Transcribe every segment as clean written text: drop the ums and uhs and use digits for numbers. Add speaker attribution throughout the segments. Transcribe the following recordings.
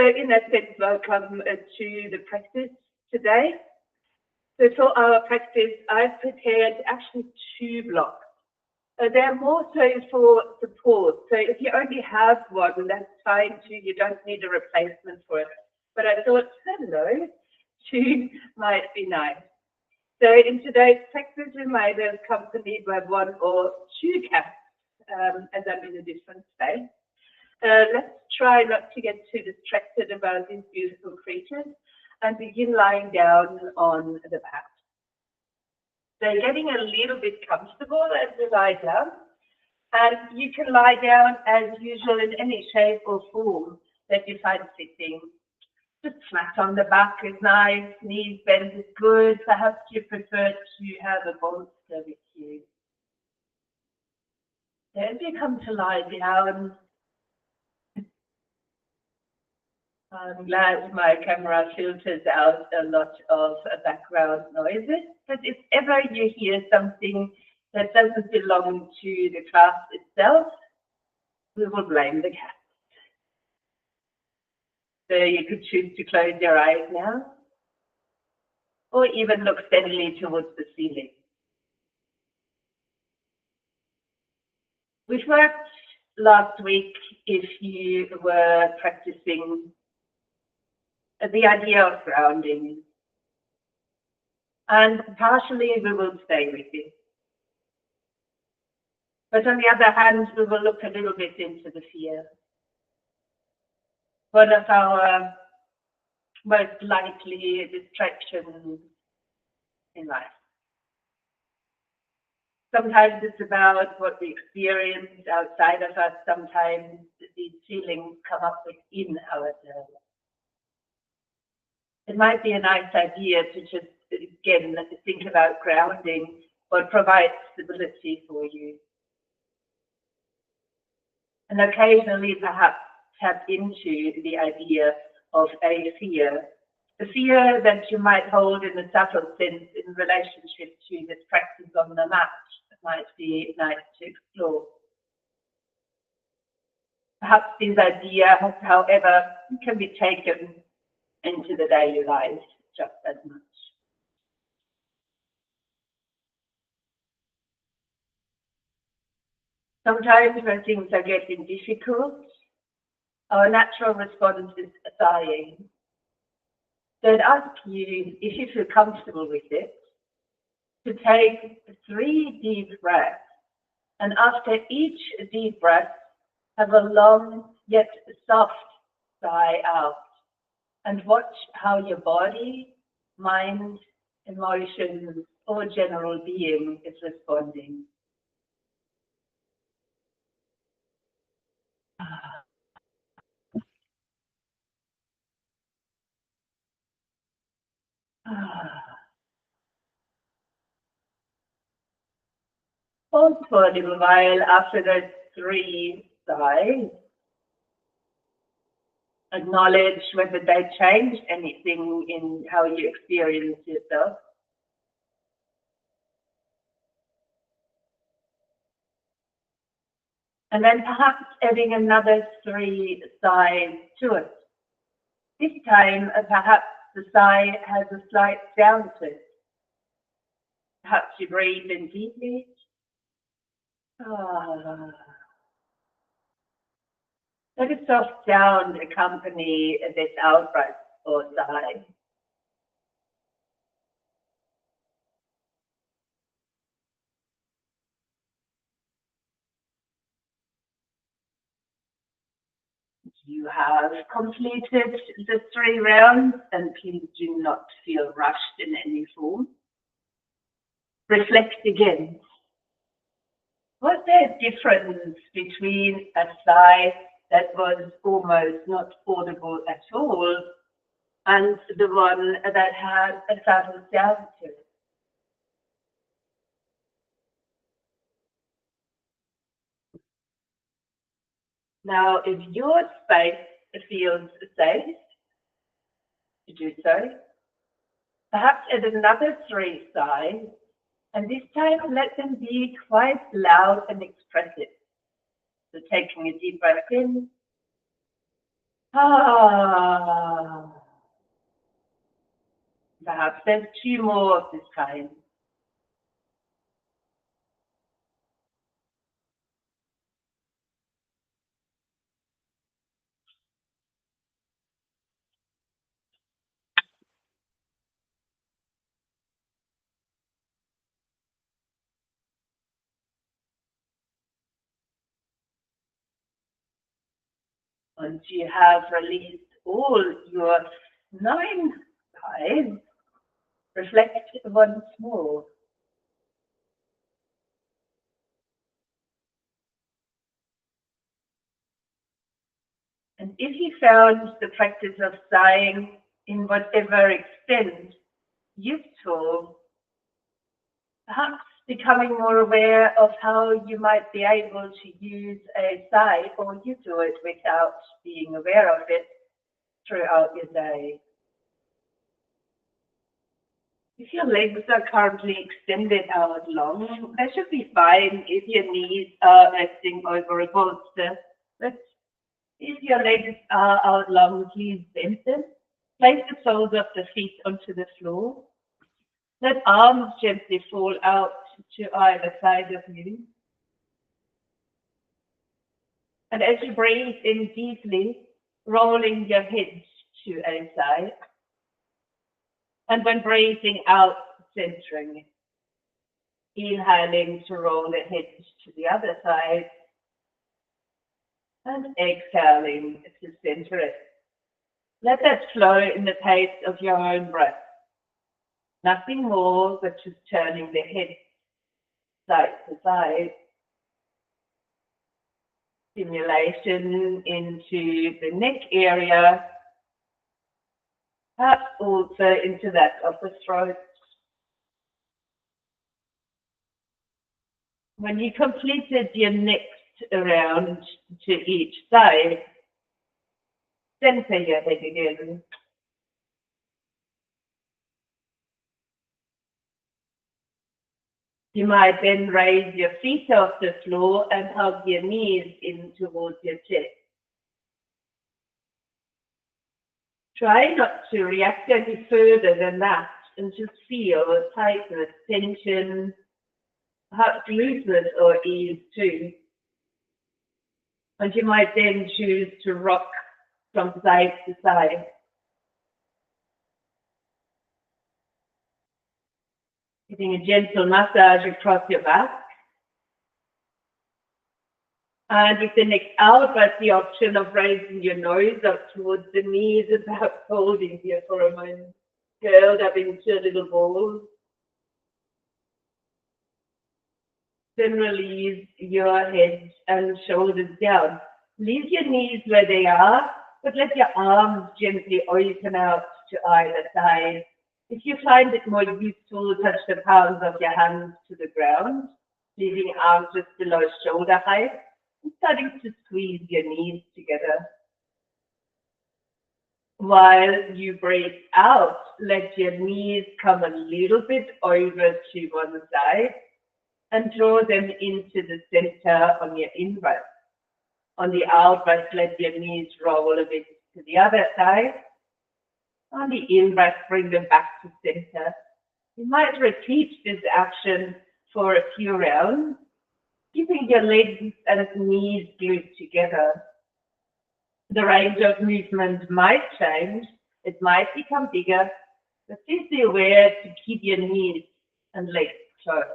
Speaker 1: in that sense, welcome to the practice today. So for our practice, I've prepared actually 2 blocks. They're more so for support. So if you only have one, that's fine too. You don't need a replacement for it. But I thought, hello, 2 might be nice. So in today's practice, we might be accompanied by 1 or 2 cats, as I'm in a different space. Let's try not to get too distracted about these beautiful creatures and begin lying down on the mat. So getting a little bit comfortable as we lie down. And you can lie down as usual in any shape or form that you find fitting. Just flat on the back is nice, knees bent is good. Perhaps you prefer to have a bolster with you. As you come to lie down, I'm glad my camera filters out a lot of background noises, but if ever you hear something that doesn't belong to the class itself, we will blame the cat. So you could choose to close your eyes now, or even look steadily towards the ceiling. We've worked last week, if you were practicing, the idea of grounding. And partially we will stay with it. But on the other hand, we will look a little bit into the fear. One of our most likely distractions in life. Sometimes it's about what we experience outside of us. Sometimes these feelings come up within ourselves. It might be a nice idea to just, again, think about grounding, what provides stability for you. And occasionally, perhaps, tap into the idea of a fear. The fear that you might hold in a subtle sense in relationship to this practice on the mat might be nice to explore. Perhaps this idea, however, can be taken into the daily life just as much. Sometimes when things are getting difficult, our natural response is sighing. So I'd ask you, if you feel comfortable with it, to take 3 deep breaths, and after each deep breath, have a long yet soft sigh out, and watch how your body, mind, emotions, or general being is responding. Hold for a little while after those 3 sighs. Acknowledge whether they change anything in how you experience yourself. And then perhaps adding another 3 sighs to it. This time, perhaps the sigh has a slight sound to it. Perhaps you breathe in deeply. Let a soft sound accompany this out-breath or sigh. You have completed the 3 rounds, and please do not feel rushed in any form. Reflect again. Was there a difference between a sigh that was almost not audible at all and the one that had a subtle sound to it? Now, if your space feels safe to do so, perhaps add another 3 sighs, and this time let them be quite loud and expressive. So taking a deep breath in Ah, perhaps there's two more of this kind. And you have released all your 9 eyes. Reflect once more. And if you found the practice of sighing in whatever extent useful, perhaps becoming more aware of how you might be able to use a sigh, or you do it without being aware of it throughout your day. If your legs are currently extended out long, that should be fine if your knees are resting over a bolster. But if your legs are out long, please bend them. Place the soles of the feet onto the floor. Let arms gently fall out to either side of you. And as you breathe in deeply, rolling your head to a side. And when breathing out, centering. Inhaling to roll the head to the other side. And exhaling to center it. Let that flow in the pace of your own breath. Nothing more but just turning the head side to side. Stimulation into the neck area, perhaps also into that of the throat. When you completed your next round to each side, center your head again. You might then raise your feet off the floor and hug your knees in towards your chest. Try not to react any further than that and just feel tightness, tension, perhaps looseness or ease too. And you might then choose to rock from side to side. Giving a gentle massage across your back. And with the next out breath, the option of raising your nose up towards the knees and perhaps holding here for a moment. Curled up into a little ball. Then release your head and shoulders down. Leave your knees where they are, but let your arms gently open out to either side. If you find it more useful, touch the palms of your hands to the ground, leaving arms just below shoulder height, and starting to squeeze your knees together. While you breathe out, let your knees come a little bit over to one side and draw them into the center on your in-breath. On the out-breath, let your knees roll a bit to the other side. On the in-breath, bring them back to center. You might repeat this action for a few rounds, keeping your legs and knees glued together. The range of movement might change. It might become bigger, but please be aware to keep your knees and legs closed.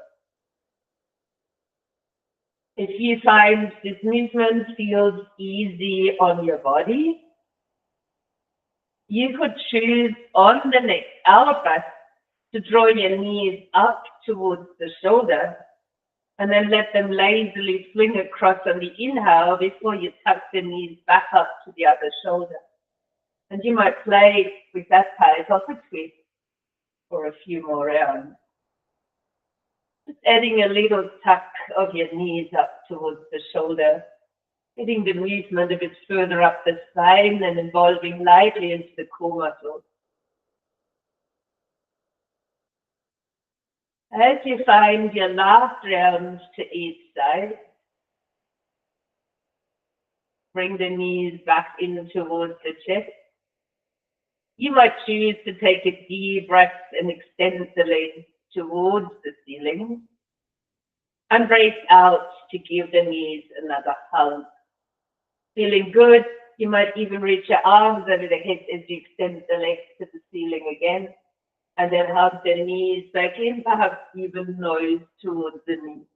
Speaker 1: If you find this movement feels easy on your body, you could choose on the next out breath to draw your knees up towards the shoulder and then let them lazily swing across on the inhale before you tuck the knees back up to the other shoulder. And you might play with that pace of a twist for a few more rounds. Just adding a little tuck of your knees up towards the shoulder, getting the movement a bit further up the spine and involving lightly into the core muscles. As you find your last round to each side, bring the knees back in towards the chest. You might choose to take a deep breath and extend the legs towards the ceiling. And brace out to give the knees another hug. Feeling good, you might even reach your arms over the head as you extend the legs to the ceiling again. And then hug the knees back in, perhaps even nose towards the knees.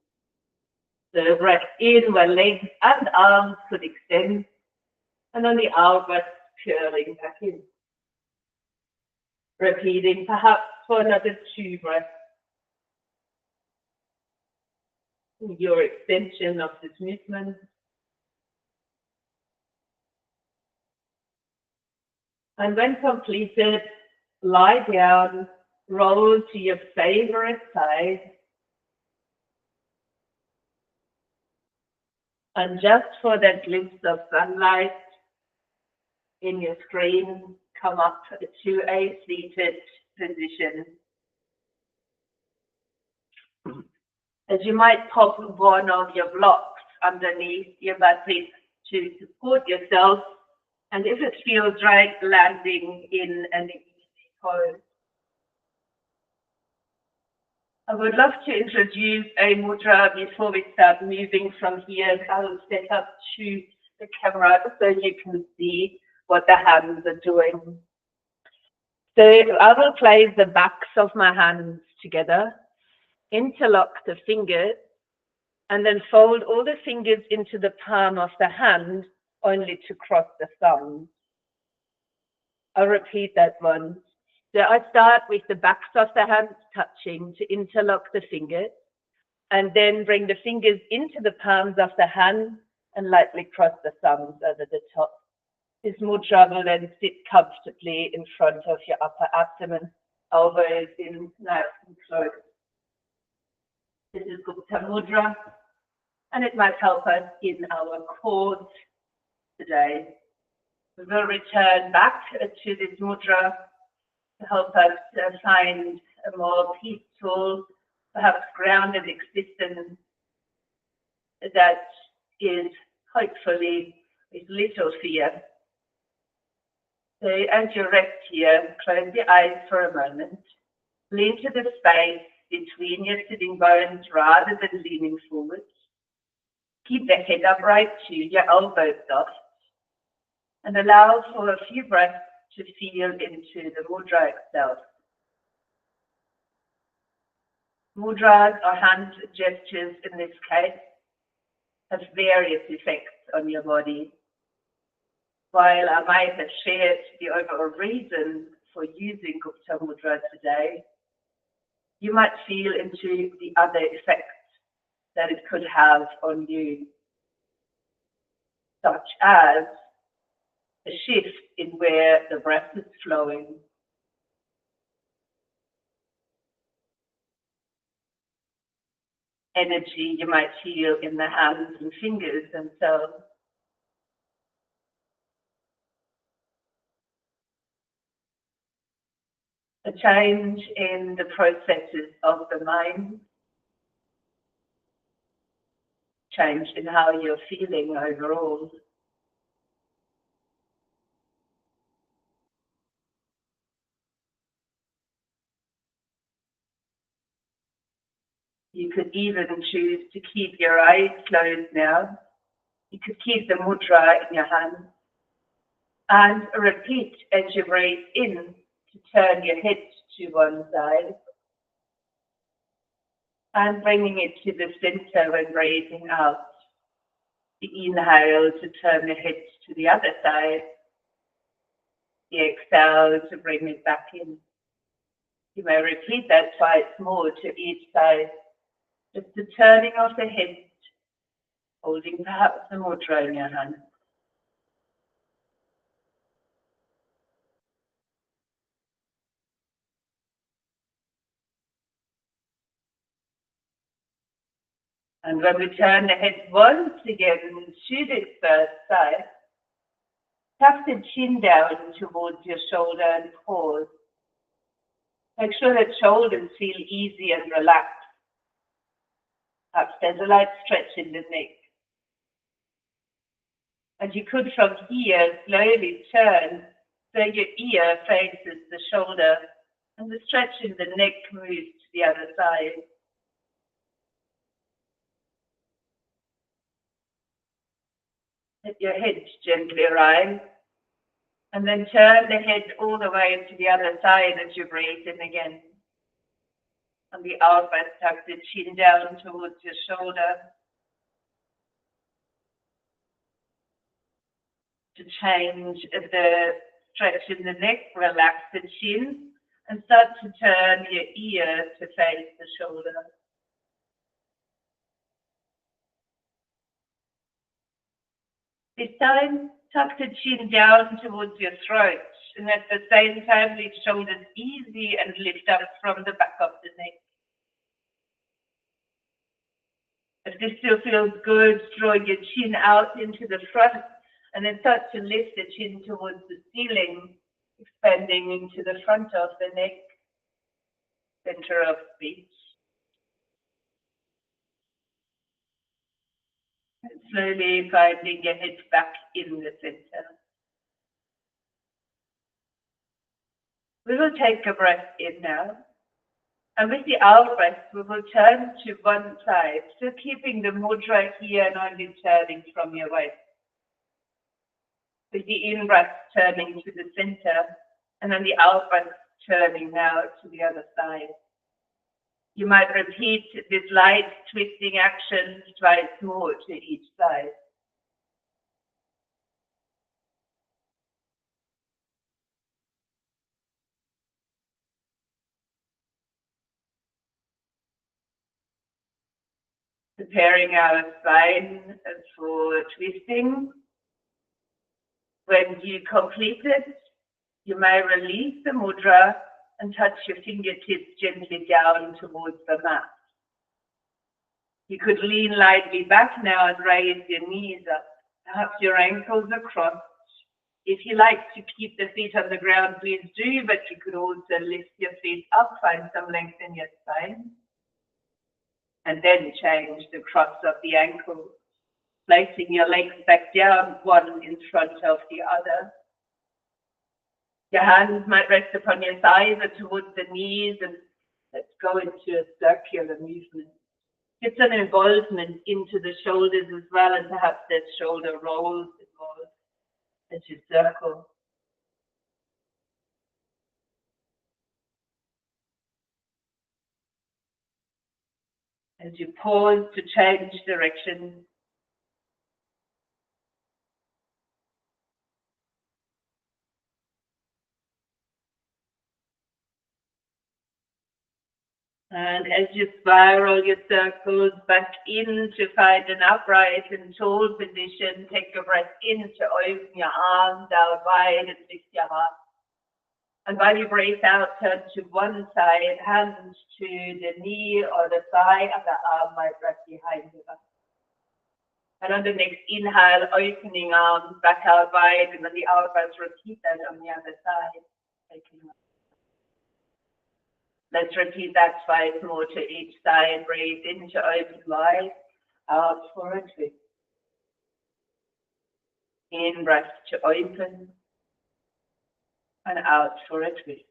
Speaker 1: So breath in where legs and arms could extend. And on the out breath, curling back in. Repeating perhaps for another 2 breaths. Your extension of this movement. And when completed, lie down, roll to your favorite side. And just for that glimpse of sunlight in your screen, come up to a seated position. As you might pop one of your blocks underneath your butt to support yourself, and if it feels right, landing in an easy pose. I would love to introduce a mudra before we start moving from here. I will step up to the camera so you can see what the hands are doing. So I will place the backs of my hands together, interlock the fingers, and then fold all the fingers into the palm of the hand, only to cross the thumbs. I'll repeat that one. So I start with the backs of the hands touching to interlock the fingers, and then bring the fingers into the palms of the hand and lightly cross the thumbs over the top. This mudra will then sit comfortably in front of your upper abdomen, elbows in nice and close. This is Gupta Mudra, and it might help us in our core today. We will return back to this mudra to help us find a more peaceful, perhaps grounded existence that is hopefully with little fear. So as you rest here, close your eyes for a moment. Lean to the space between your sitting bones rather than leaning forward. Keep the head upright to your elbows soft, and allow for a few breaths to feel into the mudra itself. Mudras or hand gestures in this case have various effects on your body. While I might have shared the overall reason for using Gupta Mudra today, you might feel into the other effects that it could have on you, such as a shift in where the breath is flowing, energy you might feel in the hands and fingers themselves, a change in the processes of the mind, change in how you're feeling overall. You could even choose to keep your eyes closed now. You could keep the mudra in your hand and repeat as you breathe in to turn your head to one side and bringing it to the center when breathing out. The inhale to turn the head to the other side. The exhale to bring it back in. You may repeat that twice more to each side. Just the turning of the head, holding perhaps the mudra in your hand. And when we turn the head once again to this first side, tuck the chin down towards your shoulder and pause. Make sure that shoulders feel easy and relaxed. Perhaps there's a light stretch in the neck. And you could from here slowly turn so your ear faces the shoulder and the stretch in the neck moves to the other side. Let your head gently rise and then turn the head all the way to the other side as you breathe in again. On the out breath, tuck the chin down towards your shoulder. To change the stretch in the neck, relax the chin and start to turn your ear to face the shoulder. This time, tuck the chin down towards your throat and at the same time leave shoulders easy and lift up from the back of the neck. If this still feels good, draw your chin out into the front and then start to lift the chin towards the ceiling, expanding into the front of the neck, center of speech. And slowly finding your head back in the center. We will take a breath in now. And with the out breath, we will turn to one side, still keeping the mudra here and only turning from your waist. With the in breath turning to the center, and then the out breath turning now to the other side. You might repeat this light twisting action twice more to each side. Preparing our spine for twisting. When you complete it, you may release the mudra and touch your fingertips gently down towards the mat. You could lean lightly back now and raise your knees up. Perhaps your ankles are crossed. If you like to keep the feet on the ground, please do, but you could also lift your feet up, find some length in your spine. And then change the cross of the ankles, placing your legs back down, one in front of the other. Your hands might rest upon your thighs or towards the knees, and let's go into a circular movement. Get some involvement into the shoulders as well, and perhaps that shoulder rolls involved as you circle. As you pause to change direction. And as you spiral your circles back in to find an upright and tall position, take a breath in to open your arms out wide and lift your heart. And while you breathe out, turn to one side, hands to the knee or the thigh, and the arm might rest behind you. And on the next inhale, opening arms back out wide, and on the out breath, repeat that on the other side. Let's repeat that twice more to each side. Breathe in to open wide, out for a twist. In breath to open, and out for a twist.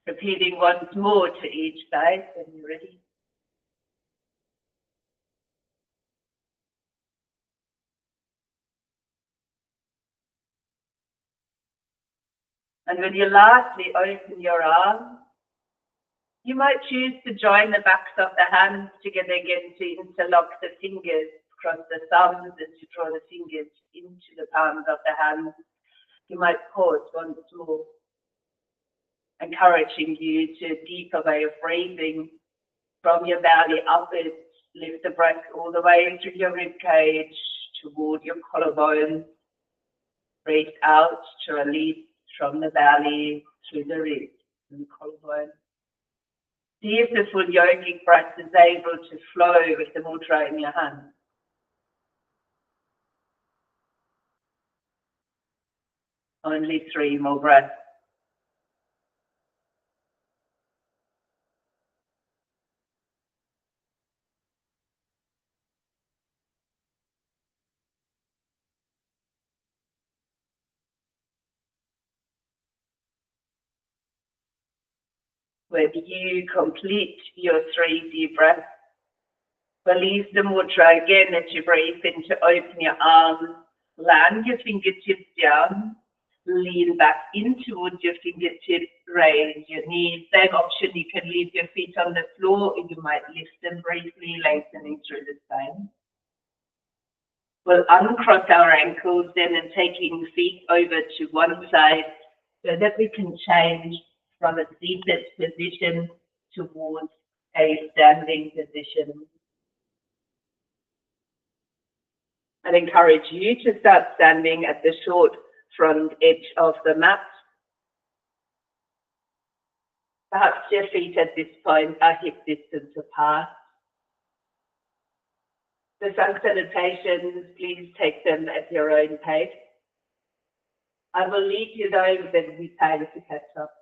Speaker 1: Repeating once more to each side when you're ready. And when you lastly open your arms, you might choose to join the backs of the hands together again to interlock the fingers, cross the thumbs as you draw the fingers into the palms of the hands. You might pause once more, encouraging you to a deeper way of breathing from your belly upwards. Lift the breath all the way through your rib cage toward your collarbone. Breathe out to release from the belly through the ribs and collarbone. See if the full yogic breath is able to flow with the mudra in your hand. Only 3 more breaths. when you complete your 3 deep breaths. Release the mudra again as you breathe in to open your arms, land your fingertips down, lean back in towards your fingertips, raise your knees. Same option, you can leave your feet on the floor or you might lift them briefly, lengthening through the spine. We'll uncross our ankles then and taking feet over to one side so that we can change from a seated position towards a standing position. I'd encourage you to start standing at the short front edge of the mat. Perhaps your feet at this point are hip distance apart. The sun salutations, please take them at your own pace. I will lead you though, then we time to catch up.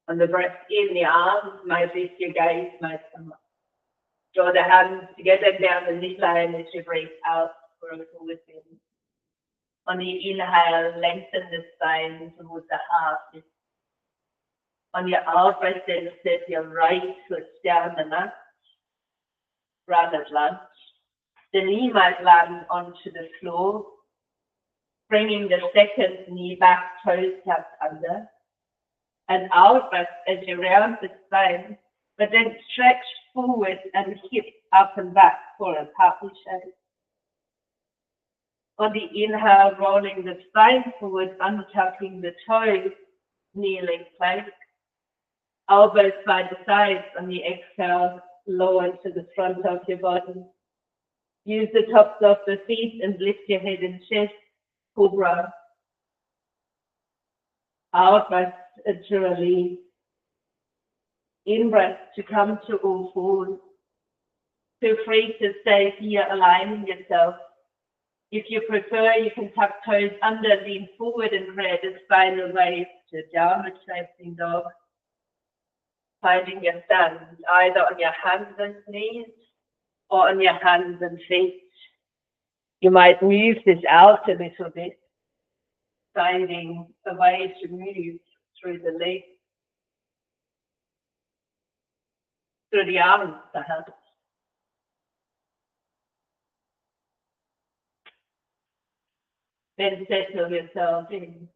Speaker 1: On the breath in, the arms might lift, your gaze might come up. Draw the hands together down the midline as you breathe out for a forward bend. On the inhale, lengthen the spine towards the heart. On your out breath, then step your right foot down the mat, rather lunge. The knee might land onto the floor, bringing the second knee back, toes tucked under. And out breath as you round the spine, but then stretch forward and hip up and back for a powerful shape. On the inhale, rolling the spine forward, untucking the toes, kneeling plank. Elbows by the sides. On the exhale, lower to the front of your body. Use the tops of the feet and lift your head and chest, cobra. Out breath to release. In breath to come to all fours. Feel free to stay here, aligning yourself. If you prefer, you can tuck toes under, lean forward and create a spinal wave to downward facing dog. Finding your stand either on your hands and knees or on your hands and feet. You might move this out a little bit, finding a way to move through the legs, through the arms perhaps. Then settle yourself in.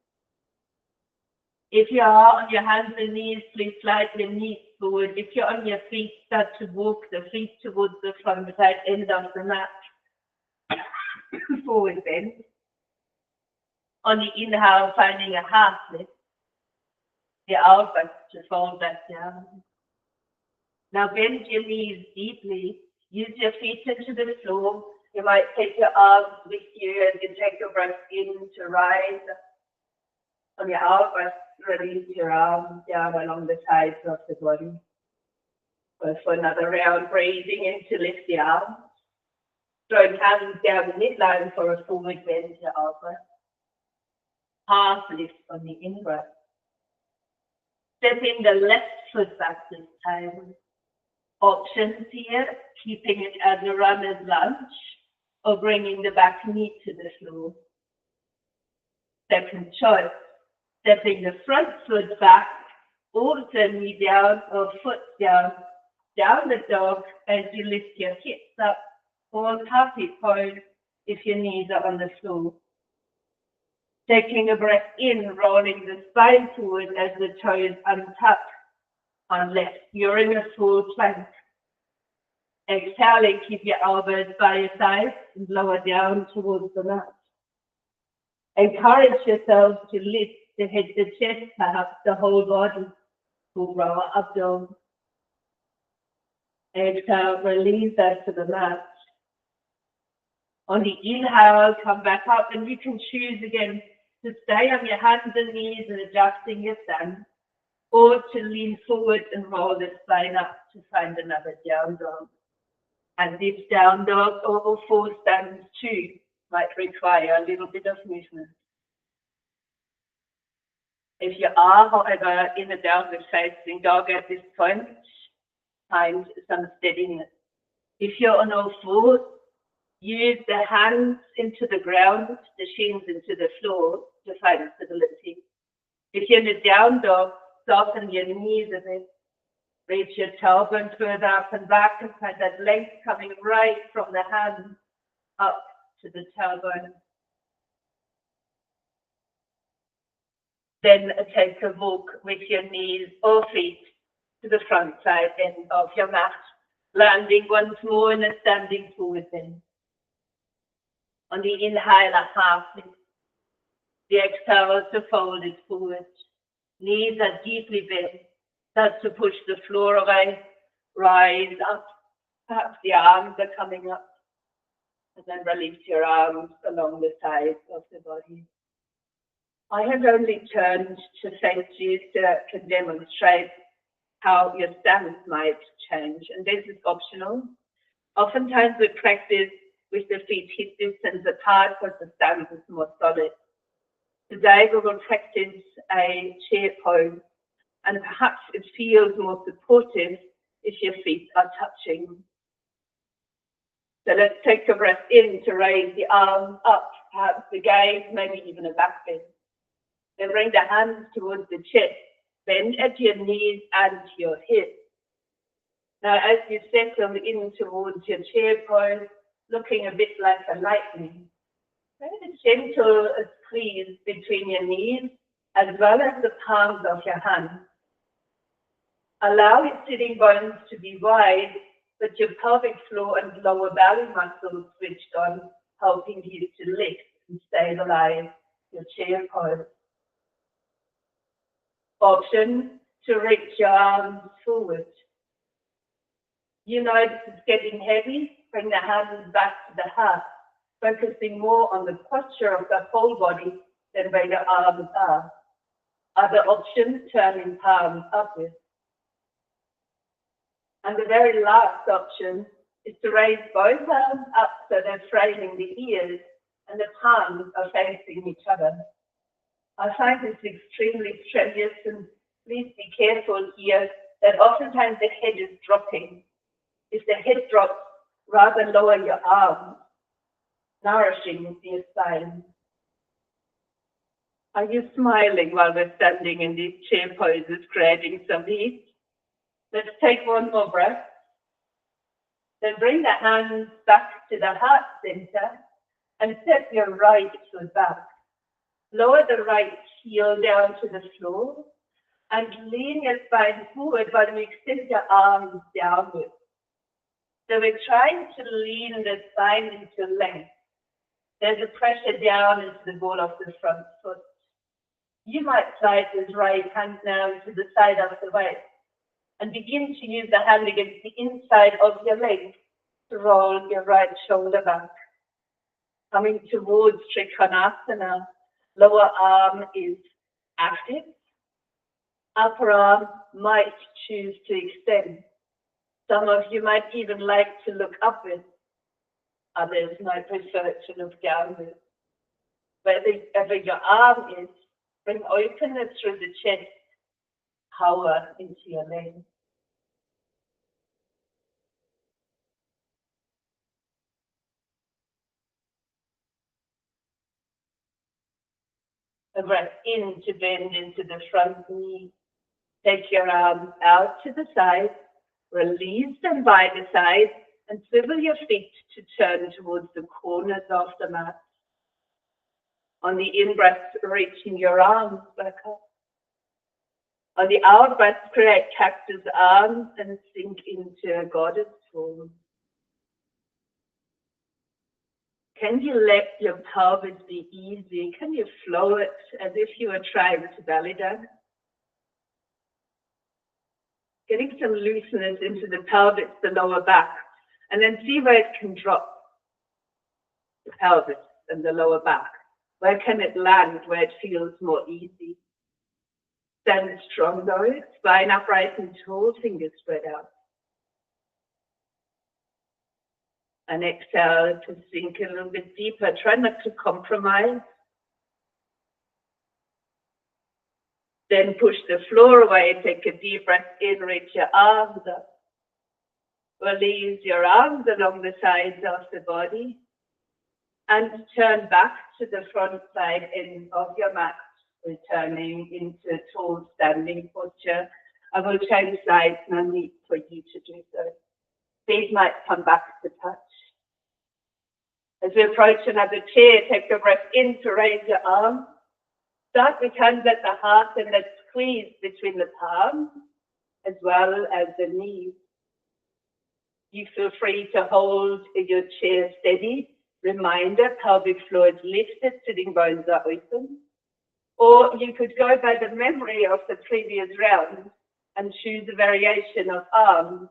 Speaker 1: If you are on your hands and knees, please slide your knees forward. If you're on your feet, start to walk the feet towards the front side end of the mat. Forward bend. On the inhale, finding a half lift. The out breath to fold back down. Now bend your knees deeply. Use your feet into the floor. You might take your arms with you as you take your breath in to rise. On your out breath, release your arms down along the sides of the body. Go for another round, breathing in to lift the arms. Throwing hands down the midline for a forward bend to out breath. Half lift on the in breath. Stepping the left foot back this time. Options here, keeping it as a runner's lunge or bringing the back knee to the floor. Second choice, stepping the front foot back, also knee down or foot down, down the dog as you lift your hips up, or happy pose if your knees are on the floor. Taking a breath in, rolling the spine forward as the toes untuck on left. You're in a full plank. Exhaling, keep your elbows by your sides and lower down towards the mat. Encourage yourself to lift the head, the chest, perhaps the whole body. Cobra up dog. Exhale, release that to the mat. On the inhale, come back up, and you can choose again to stay on your hands and knees and adjusting your stance, or to lean forward and roll the spine up to find another down dog. And this down dog or four stands too might require a little bit of movement. If you are, however, in a downward facing dog at this point, find some steadiness. If you're on all fours, use the hands into the ground, the shins into the floor to find stability. If you're in a down dog, soften your knees a bit, Reach your tailbone further up and back and find that length coming right from the hand up to the tailbone. Then take a walk with your knees or feet to the front side end of your mat, landing once more in a standing forward bend. On the inhale, a half lift. The exhale to fold it forward. Knees are deeply bent. Start to push the floor away. Rise up. Perhaps the arms are coming up. And then release your arms along the sides of the body. I have only turned to face you to demonstrate how your stance might change. And this is optional. Oftentimes we practice with the feet hip distance apart because the stance is more solid. Today we will practice a chair pose, and perhaps it feels more supportive if your feet are touching. So let's take a breath in to raise the arms up, perhaps the gaze, maybe even a back bend. Then bring the hands towards the chest, bend at your knees and your hips. Now as you settle in towards your chair pose, looking a bit like a lightning, very gentle squeeze between your knees as well as the palms of your hands. Allow your sitting bones to be wide, but your pelvic floor and lower belly muscles switched on, helping you to lift and stabilize your chair pose. Option to reach your arms forward. You know this is getting heavy, bring the hands back to the heart, focusing more on the posture of the whole body than where your arms are. Other options, turning palms upwards. And the very last option is to raise both arms up so they're framing the ears and the palms are facing each other. I find this extremely strenuous, and please be careful here that oftentimes the head is dropping. If the head drops, rather lower your arms, nourishing your spine. Are you smiling while we're standing in these chair poses, creating some heat? Let's take one more breath. Then bring the hands back to the heart center and set your right foot back. Lower the right heel down to the floor and lean your spine forward while you extend your arms downward. So we're trying to lean the spine into length. There's a pressure down into the ball of the front foot. You might slide this right hand now to the side of the waist and begin to use the hand against the inside of your leg to roll your right shoulder back. Coming towards Trikonasana, lower arm is active. Upper arm might choose to extend. Some of you might even like to look upwards. Others might prefer to look downwards. Wherever your arm is, bring openness through the chest, power into your legs. A breath in to bend into the front knee. Take your arms out to the side, release them by the side, and swivel your feet to turn towards the corners of the mat. On the in-breath, reaching your arms back up. On the out-breath, create cactus arms and sink into a goddess form. Can you let your pelvis be easy? Can you flow it as if you were trying to belly dance? Getting some looseness into the pelvis, the lower back, and then see where it can drop. The pelvis and the lower back. Where can it land, where it feels more easy? Stand strong though, spine upright and tall, fingers spread out. And exhale to sink a little bit deeper. Try not to compromise. Then push the floor away. Take a deep breath in, reach your arms up. Release your arms along the sides of the body. And turn back to the front side end of your mat, returning into tall standing posture. I will change sides, no need for you to do so. Feet might come back to touch. As we approach another chair, take a breath in to raise your arms. Start with hands at the heart and let's squeeze between the palms as well as the knees. You feel free to hold your chair steady. Reminder, pelvic floor is lifted, sitting bones are open. Or you could go by the memory of the previous round and choose a variation of arms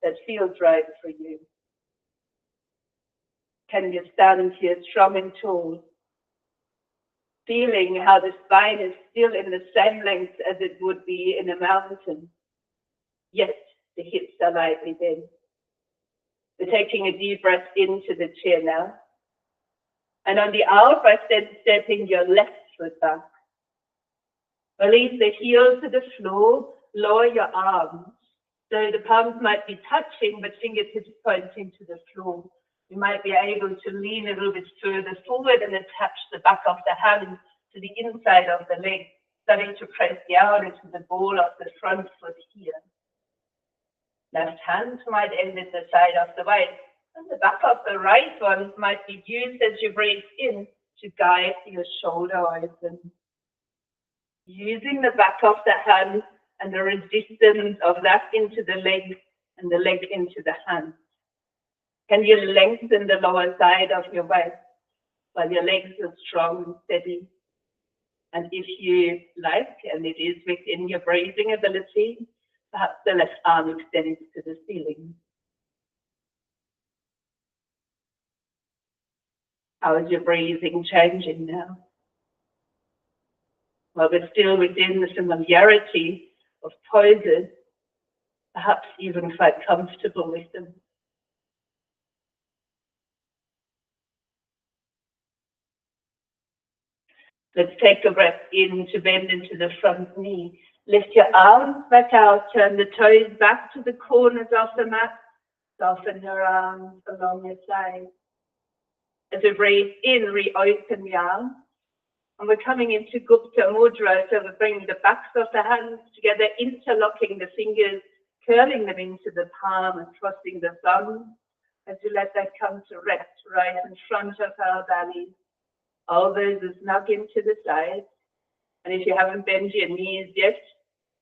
Speaker 1: that feels right for you. Can you stand here strong and tall, feeling how the spine is still in the same length as it would be in a mountain, yet the hips are lightly bent. We're taking a deep breath into the chair now. And on the out breath, then stepping your left foot back. Release the heel to the floor, lower your arms. So the palms might be touching, but fingertips pointing to the floor. You might be able to lean a little bit further forward and attach the back of the hand to the inside of the leg, starting to press down into the ball of the front foot here. Left hand might end at the side of the waist, and the back of the right one might be used as you breathe in to guide your shoulder open. Using the back of the hand and the resistance of that into the leg and the leg into the hand. Can you lengthen the lower side of your waist while your legs are strong and steady? And if you like, and it is within your breathing ability, perhaps the left arm extends to the ceiling. How is your breathing changing now? Well, we're still within the familiarity of poses, perhaps even quite comfortable with them. Let's take a breath in to bend into the front knee. Lift your arms back out, turn the toes back to the corners of the mat. Soften your arms along your sides. As we breathe in, reopen the arms. And we're coming into Gupta Mudra, so we're bringing the backs of the hands together, interlocking the fingers, curling them into the palm and crossing the thumbs. As we let that come to rest right in front of our belly. Elbows are snug into the sides. And if you haven't bent your knees yet,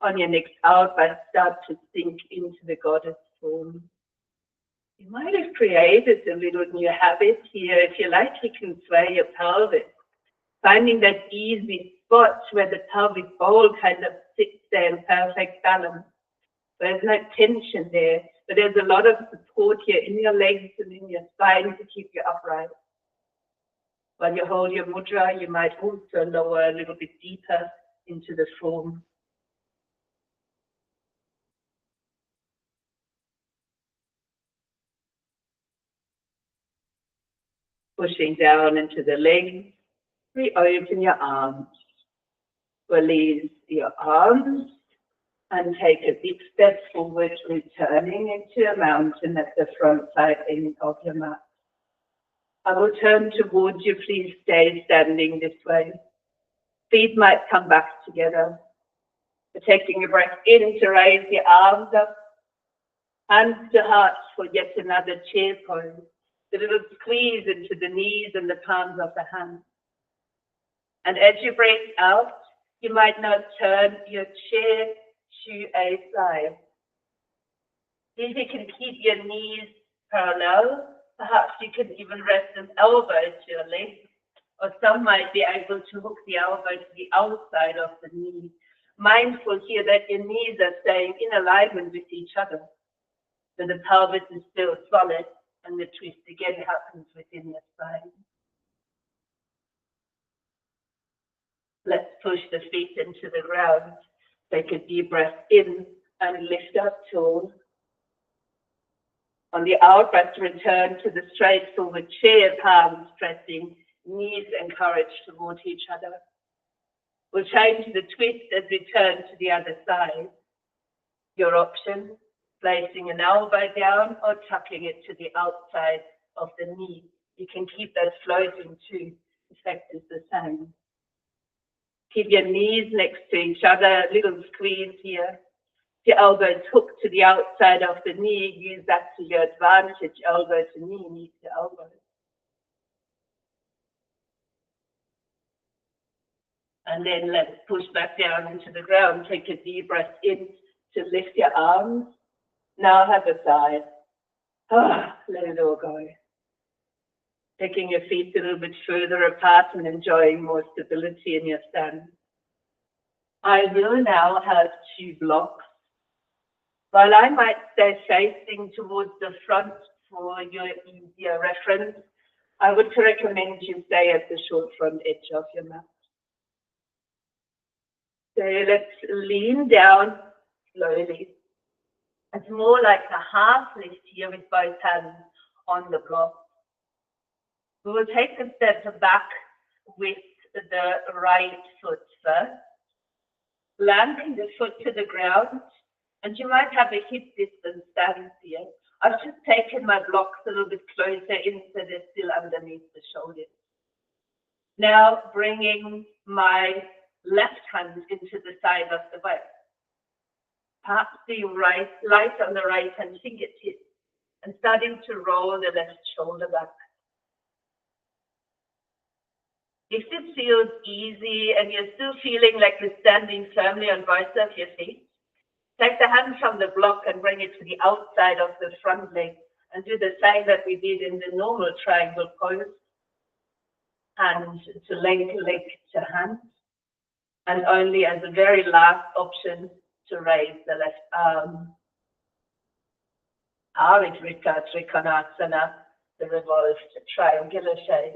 Speaker 1: on your next out breath, start to sink into the goddess form. You might have created a little new habit here. If you like, you can sway your pelvis, finding that easy spot where the pelvic bowl kind of sits there in perfect balance. There's no tension there, but there's a lot of support here in your legs and in your spine to keep you upright. While you hold your mudra, you might also lower a little bit deeper into the form. Pushing down into the legs, reopen your arms. Release your arms and take a big step forward, returning into a mountain at the front side end of your mat. I will turn towards you. Please stay standing this way. Feet might come back together. We're taking a breath in to raise your arms up. Hands to heart for yet another chair pose. A little squeeze into the knees and the palms of the hands. And as you breathe out, you might now turn your chair to a side. If you can keep your knees parallel, perhaps you can even rest an elbow to your leg, or some might be able to hook the elbow to the outside of the knee. Mindful here that your knees are staying in alignment with each other, so the pelvis is still solid and the twist again happens within your spine. Let's push the feet into the ground. Take a deep breath in and lift up tall. On the out breath, return to the straight forward chair, palms pressing, knees encouraged toward each other. We'll change the twist as we turn to the other side. Your option, placing an elbow down or tucking it to the outside of the knee. You can keep that floating too. The effect is the same. Keep your knees next to each other, a little squeeze here. The elbows hooked to the outside of the knee, use that to your advantage, elbow to knee, knee to elbow. And then let's push back down into the ground. Take a deep breath in to lift your arms. Now have a sigh. Let it all go. Taking your feet a little bit further apart and enjoying more stability in your stance. I will now have 2 blocks. While I might stay facing towards the front for your easier reference, I would recommend you stay at the short front edge of your mat. So let's lean down slowly. It's more like a half lift here with both hands on the block. We will take a step back with the right foot first, landing the foot to the ground, and you might have a hip distance stance here. I've just taken my blocks a little bit closer in so they're still underneath the shoulders. Now bringing my left hand into the side of the waist. Perhaps being light on the right hand fingertip and starting to roll the left shoulder back. If this feels easy and you're still feeling like you're standing firmly on both of your feet, take the hand from the block and bring it to the outside of the front leg and do the same that we did in the normal triangle pose. Hand to leg to hand. And only as a very last option to raise the left arm. Aritrika Trikonasana, the revolved triangular shape.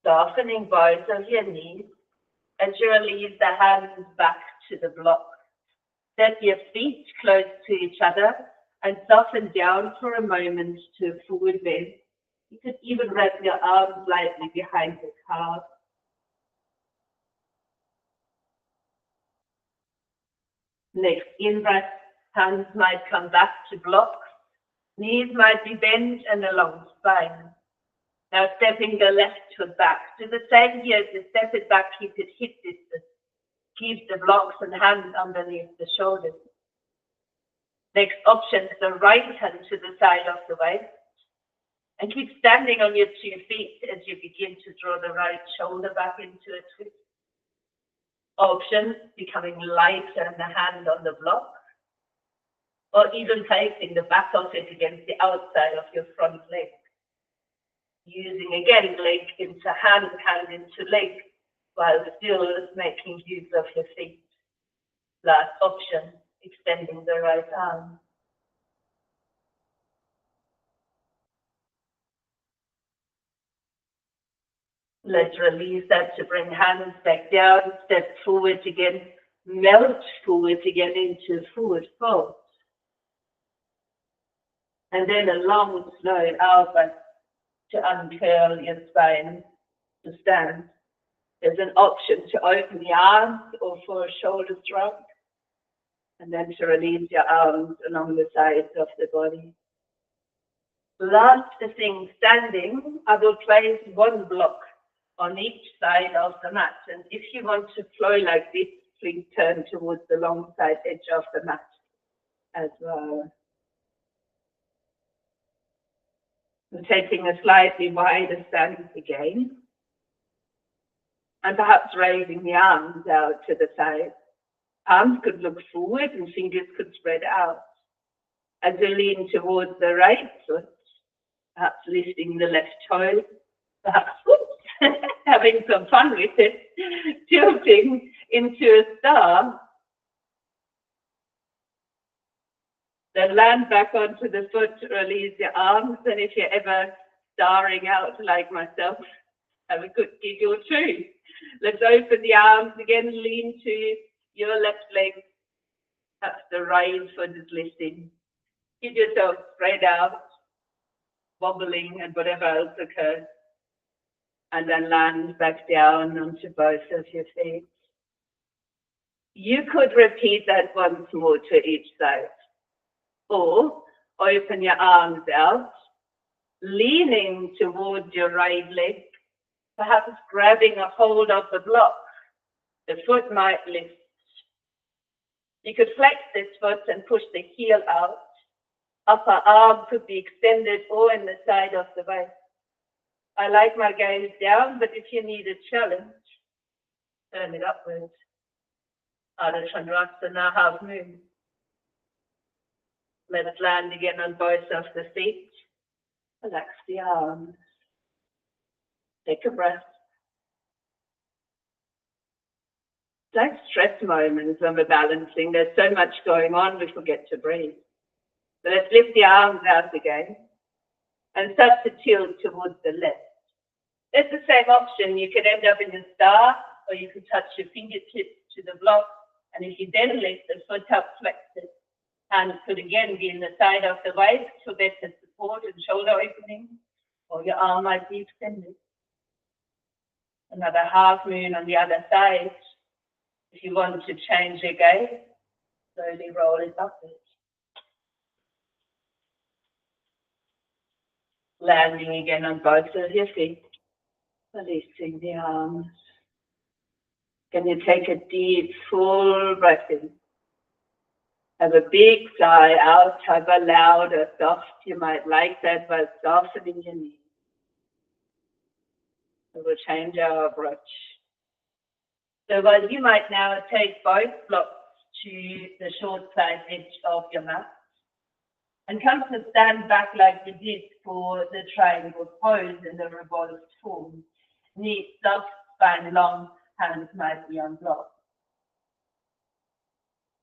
Speaker 1: Softening both of your knees as you release the hands back to the block. Set your feet close to each other and soften down for a moment to a forward bend. You could even wrap your arms lightly behind the calf. Next in-breath, hands might come back to blocks. Knees might be bent and a long spine. Now stepping the left foot back. Do the same here to step it back, keep it hip distance. Keep the blocks and hands underneath the shoulders. Next option is the right hand to the side of the waist. And keep standing on your 2 feet as you begin to draw the right shoulder back into a twist. Option, becoming lighter in the hand on the block. Or even placing the back of it against the outside of your front leg. Using again leg into hand, hand into leg, while still making use of your feet. Last option, extending the right arm. Let's release that to bring hands back down, step forward again, melt forward again into forward fold. And then a long, slow elbow to uncurl your spine to stand. There's an option to open the arms or for a shoulder shrug. And then to release your arms along the sides of the body. Last thing, standing, I will place 1 block on each side of the mat. And if you want to flow like this, please turn towards the long side edge of the mat as well. And taking a slightly wider stance again. And perhaps raising the arms out to the side. Arms could look forward and fingers could spread out. As you lean towards the right foot, perhaps lifting the left toe, perhaps having some fun with it, tilting into a star. Then land back onto the foot, release your arms, and if you're ever starring out like myself, have a good giggle too. Let's open the arms again, lean to your left leg, perhaps the right foot is lifting. Keep yourself spread out, wobbling and whatever else occurs. And then land back down onto both of your feet. You could repeat that once more to each side. Or open your arms out, leaning towards your right leg, perhaps grabbing a hold of the block The foot might lift. You could flex this foot and push the heel out. Upper arm could be extended or in the side of the waist. I like my gaze down, but if you need a challenge, turn it upwards. Adho Chandrasana, half moon. Let's land again on both of the feet. Relax the arms. Take a breath. Like stress moments when we're balancing. There's so much going on, we forget to breathe. So let's lift the arms out again and start to tilt towards the left. It's the same option. You could end up in a star, or you could touch your fingertips to the block. And if you then lift the foot up, flex it. Hands could again be in the side of the waist for better support and shoulder opening, or your arm might be extended. Another half moon on the other side. If you want to change your gaze, slowly roll it upwards. Landing again on both of your feet. Releasing the arms. Can you take a deep, full breath in? Have a big sigh out, have a loud or soft. You might like that by softening your knees. We will change our approach. So while you might now take both blocks to the short side edge of your mat and come to stand back like you did for the triangle pose in the revolved form. Knees soft, spine long, hands might be on block.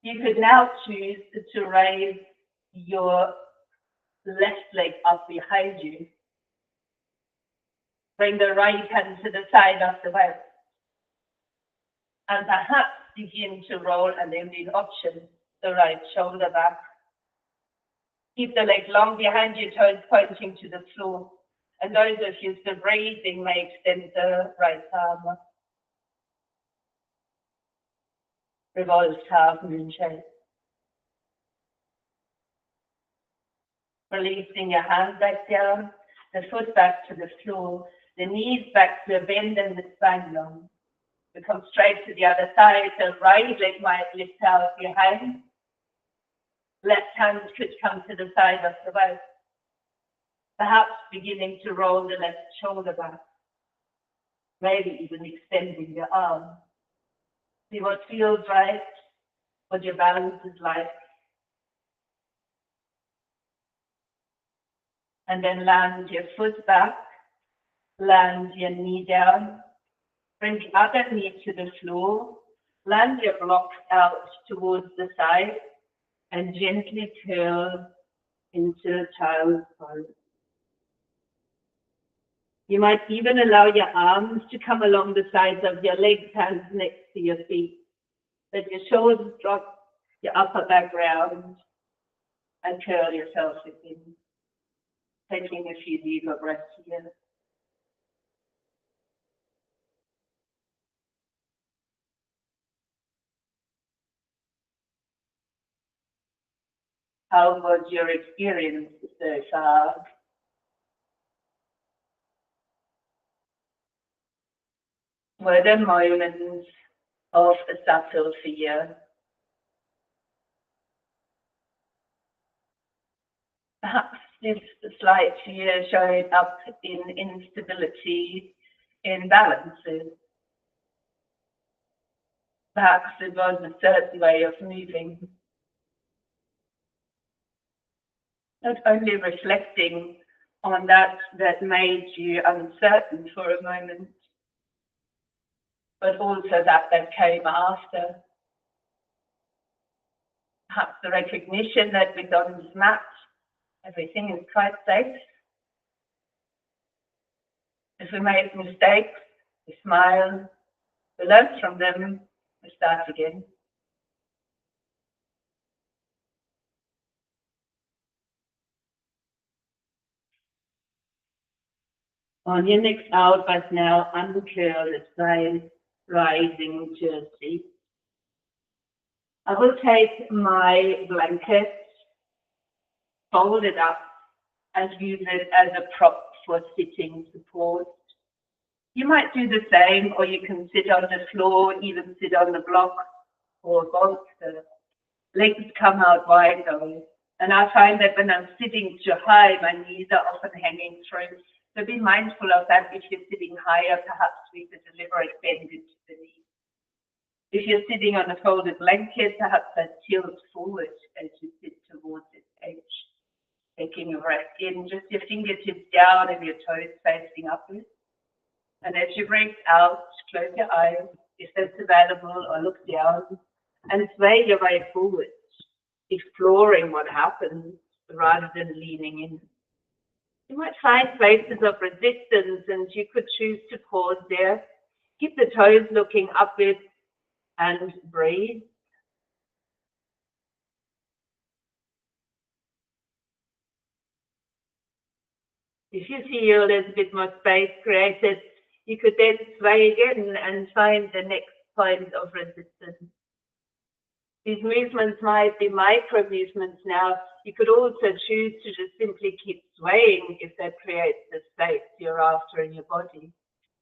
Speaker 1: You could now choose to raise your left leg up behind you. Bring the right hand to the side of the waist. And perhaps begin to roll an ending option, the right shoulder back. Keep the leg long behind your toes pointing to the floor. And those of you still breathing may extend the right arm up. Revolved half moon shape. Releasing your hands back down, the foot back to the floor, the knees back to a bend and the spine long. We come straight to the other side, the right leg might lift out behind. Left hand could come to the side of the waist. Perhaps beginning to roll the left shoulder back. Maybe even extending your arm. See what feels right, what your balance is like. And then land your foot back, land your knee down, bring the other knee to the floor, land your block out towards the side, and gently curl into a child's pose. You might even allow your arms to come along the sides of your legs, hands next to your feet. Let your shoulders drop, your upper back round, and curl yourself again. Taking a few deeper breaths here. How was your experience so far? Were there moments of a subtle fear? Perhaps this slight fear showing up in instability, in balances. Perhaps it was a certain way of moving. Not only reflecting on that made you uncertain for a moment, but also that came after. Perhaps the recognition that with on this mat, everything is quite safe. If we make mistakes, we smile, we learn from them, we start again. On your next out breath now, uncurl the spine, rising to a seat. I will take my blanket, fold it up, and use it as a prop for sitting support. You might do the same, or you can sit on the floor, even sit on the block or both. The legs come out wide though. And I find that when I'm sitting too high, my knees are often hanging through. So be mindful of that. If you're sitting higher, perhaps with a deliberate bend into the knee. If you're sitting on a folded blanket, perhaps that tilts forward as you sit towards its edge. Taking a breath in, just your fingertips down and your toes facing upwards. And as you breathe out, close your eyes, if that's available, or look down, and sway your way forward, exploring what happens rather than leaning in. You might find places of resistance, and you could choose to pause there. Keep the toes looking upwards and breathe. If you feel there's a bit more space created, you could then sway again and find the next point of resistance. These movements might be micro movements now. You could also choose to just simply keep swaying if that creates the space you're after in your body.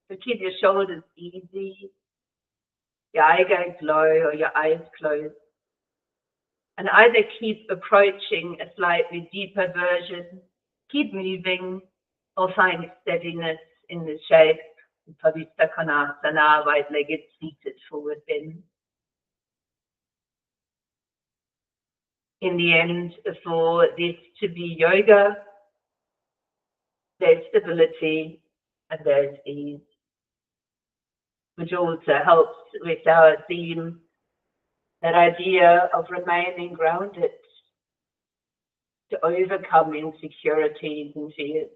Speaker 1: So keep your shoulders easy, your eye gaze low or your eyes closed. And either keep approaching a slightly deeper version, keep moving, or find steadiness in the shape. Pavitra Konasana, wide-legged seated forward bend. In the end, for this to be yoga, there's stability and there's ease, which also helps with our theme, that idea of remaining grounded to overcome insecurities and fears.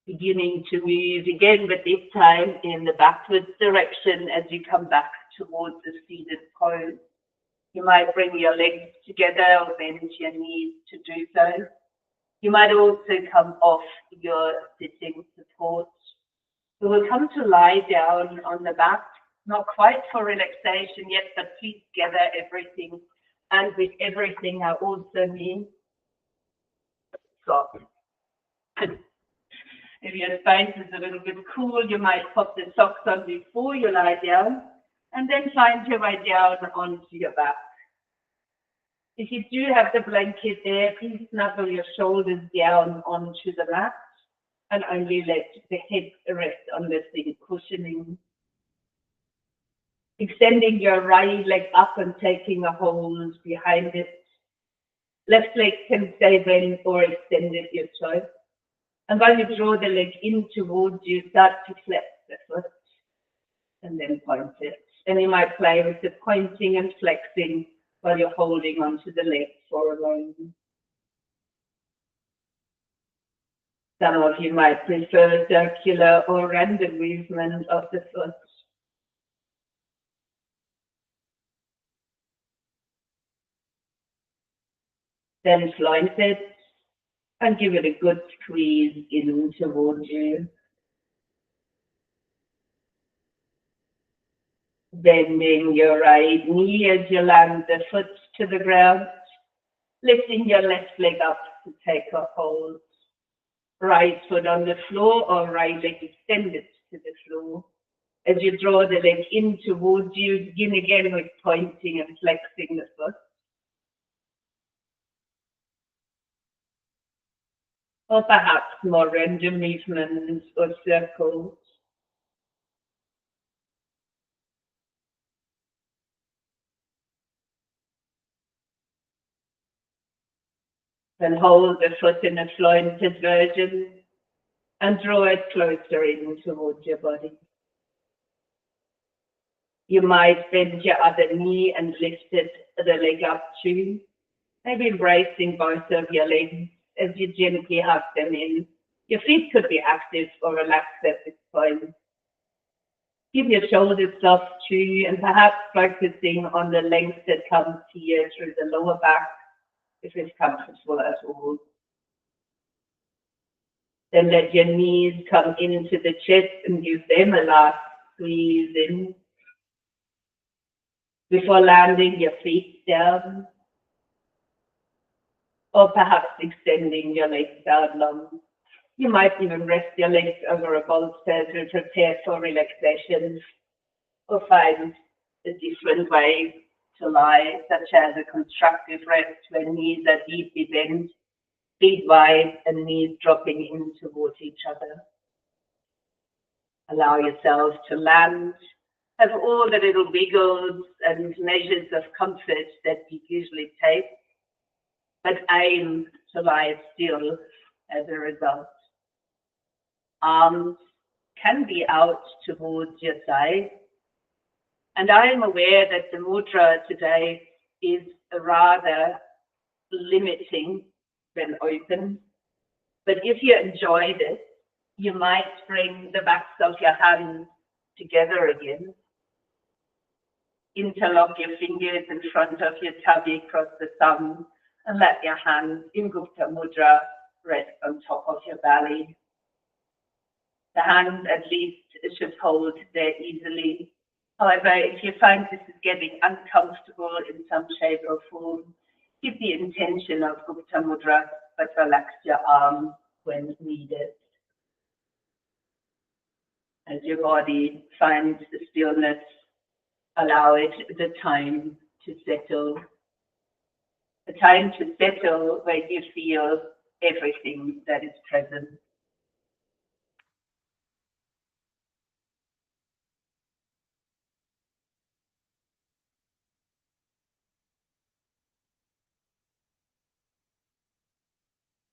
Speaker 1: Beginning to move again, but this time in the backwards direction as you come back towards the seated pose. You might bring your legs together or bend your knees to do so. You might also come off your sitting support. So we'll come to lie down on the back, not quite for relaxation yet, but please gather everything. And with everything, I also mean socks. If your space is a little bit cool, you might pop the socks on before you lie down, and then find your way down onto your back. If you do have the blanket there, please snuggle your shoulders down onto the mat and only let the head rest on the seat cushioning. Extending your right leg up and taking a hold behind it. Left leg can stay bent or extended, your choice. And while you draw the leg in towards you, start to flex the foot and then point it. And you might play with the pointing and flexing while you're holding onto the leg for a moment. Some of you might prefer circular or random movement of the foot. Then float it and give it a good squeeze in towards you. Bending your right knee as you land the foot to the ground, lifting your left leg up to take a hold. Right foot on the floor or right leg extended to the floor. As you draw the leg in towards you, begin again with pointing and flexing the foot. Or perhaps more random movements or circles. Then hold the foot in a floated version and draw it closer in towards your body. You might bend your other knee and lift it, the leg up too, maybe embracing both of your legs as you gently hug them in. Your feet could be active or relaxed at this point. Give your shoulders soft too, and perhaps focusing on the length that comes here through the lower back, if it's comfortable at all. Then let your knees come into the chest and give them a last squeeze in. Before landing your feet down. or perhaps extending your legs out long. You might even rest your legs over a bolster to prepare for relaxation, or find a different way to lie, such as a constructive rest where knees are deeply bent, feet wide, and knees dropping in towards each other. Allow yourself to land, have all the little wiggles and measures of comfort that you usually take, but aim to lie still as a result. Arms can be out towards your side, and I am aware that the mudra today is rather limiting than open, but if you enjoyed it, you might bring the backs of your hands together again. Interlock your fingers in front of your tummy across the thumb and let your hands in Gupta Mudra rest on top of your belly. The hands at least should hold there easily. However, if you find this is getting uncomfortable in some shape or form, keep the intention of Gupta Mudra, but relax your arms when needed. As your body finds the stillness, allow it the time to settle. A time to settle where you feel everything that is present.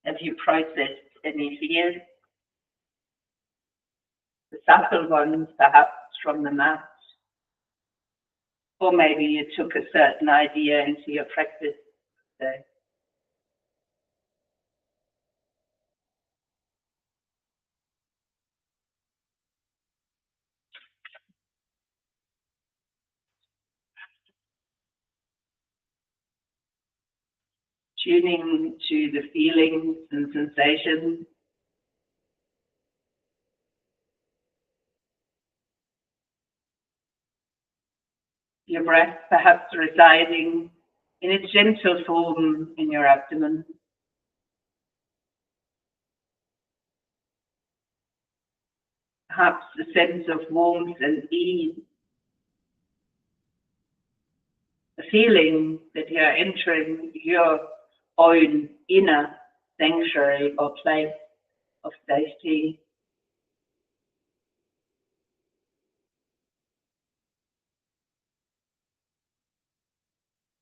Speaker 1: Have you processed any fears? The subtle ones, perhaps from the mat, or maybe you took a certain idea into your practice today. Tuning to the feelings and sensations. Your breath perhaps residing in a gentle form in your abdomen. Perhaps a sense of warmth and ease. A feeling that you're entering your own inner sanctuary or place of safety.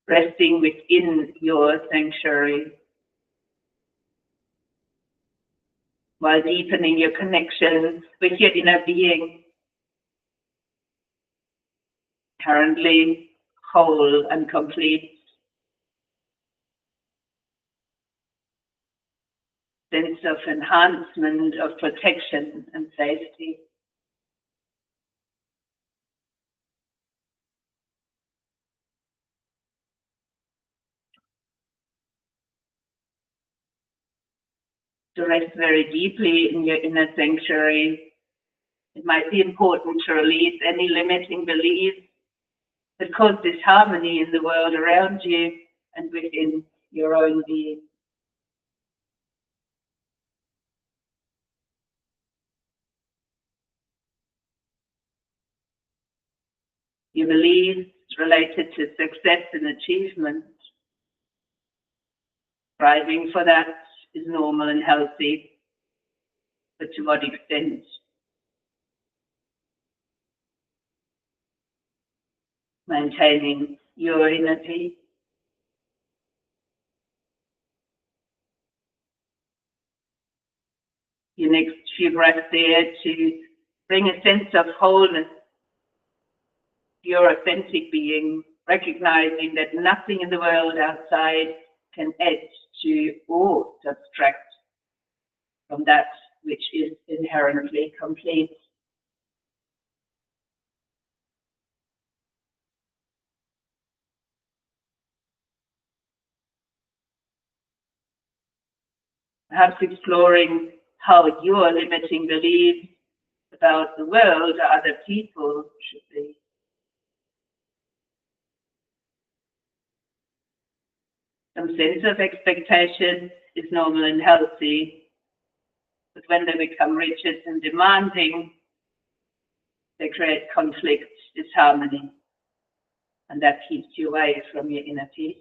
Speaker 1: Resting within your sanctuary while deepening your connection with your inner being, currently whole and complete. Sense of enhancement, of protection and safety. To rest very deeply in your inner sanctuary, it might be important to release any limiting beliefs that cause disharmony in the world around you and within your own being. Your beliefs related to success and achievement. Striving for that is normal and healthy, but to what extent? Maintaining your inner peace. Your next few breaths there to bring a sense of wholeness, your authentic being, recognizing that nothing in the world outside can add to or subtract from that which is inherently complete. Perhaps exploring how your limiting beliefs about the world or other people should be. Some sense of expectation is normal and healthy, but when they become rigid and demanding, they create conflict, disharmony, and that keeps you away from your inner peace.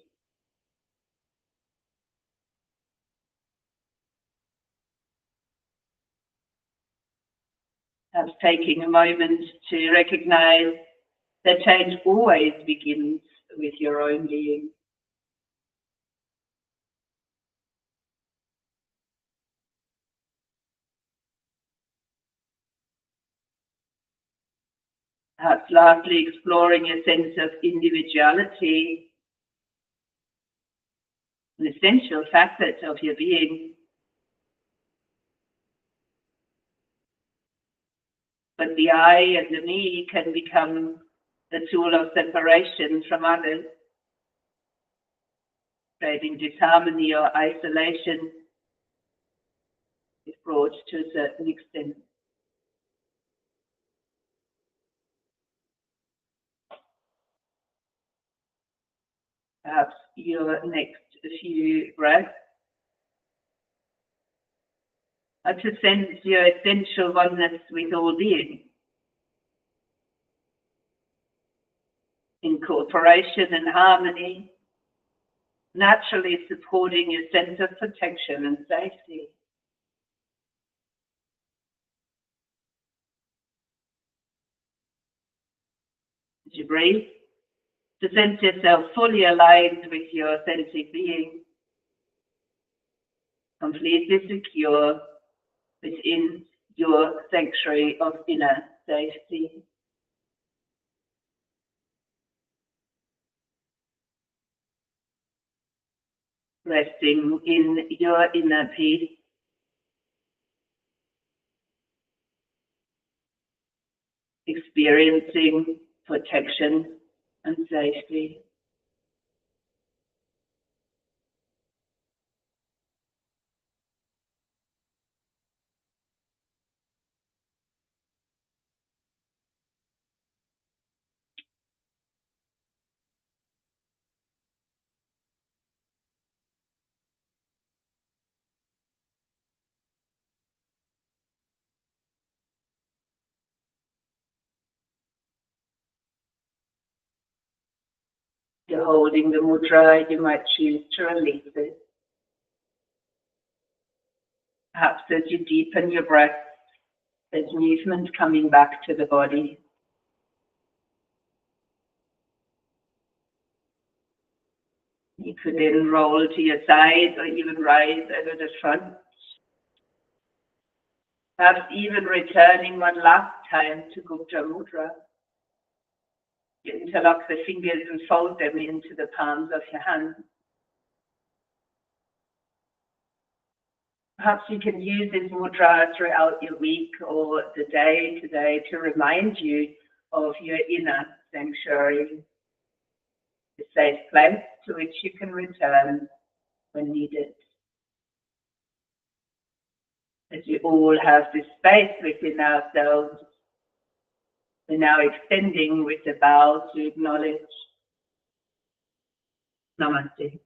Speaker 1: Perhaps taking a moment to recognize that change always begins with your own being. Perhaps lastly, exploring a sense of individuality, an essential facet of your being. But the I and the me can become the tool of separation from others, creating disharmony or isolation if brought to a certain extent. Perhaps your next few breaths are to sense your essential oneness with all beings, in cooperation and harmony, naturally supporting your sense of protection and safety. As you breathe, to sense yourself fully aligned with your authentic being, completely secure within your sanctuary of inner safety. Resting in your inner peace, experiencing protection and safety. You're holding the mudra, you might choose to release it. Perhaps as you deepen your breath, there's movement coming back to the body. You could then roll to your side or even rise over the front. Perhaps even returning one last time to Gupta Mudra. You interlock the fingers and fold them into the palms of your hands. Perhaps you can use this mudra throughout your week or the day today to remind you of your inner sanctuary, a safe place to which you can return when needed. As we all have this space within ourselves, we're now extending with a bow to acknowledge. Namaste.